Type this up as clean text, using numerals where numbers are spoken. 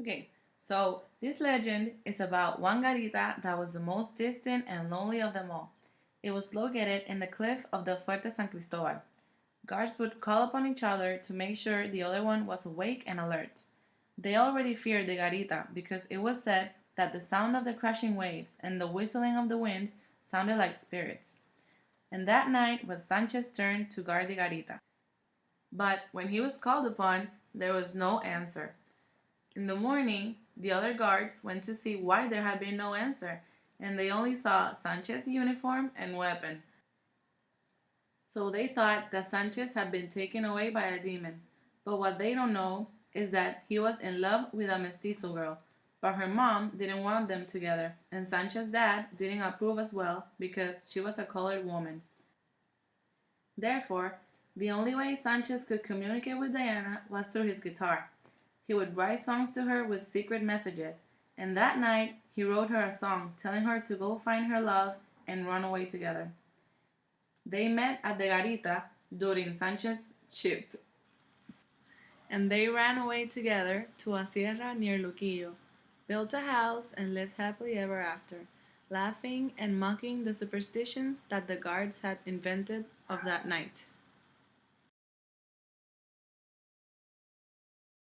Okay, so this legend is about one garita that was the most distant and lonely of them all. It was located in the cliff of the Fuerte San Cristobal. Guards would call upon each other to make sure the other one was awake and alert. They already feared the garita because it was said that the sound of the crashing waves and the whistling of the wind sounded like spirits. And that night was Sanchez's turn to guard the garita. But when he was called upon, there was no answer. In the morning, the other guards went to see why there had been no answer, and they only saw Sanchez's uniform and weapon. So they thought that Sanchez had been taken away by a demon. But what they don't know is that he was in love with a mestizo girl. But her mom didn't want them together, and Sanchez's dad didn't approve as well because she was a colored woman. Therefore, the only way Sanchez could communicate with Diana was through his guitar. He would write songs to her with secret messages, and that night he wrote her a song telling her to go find her love and run away together. They met at the garita during Sanchez's shift, and they ran away together to a sierra near Luquillo, built a house, and lived happily ever after, laughing and mocking the superstitions that the guards had invented of that night.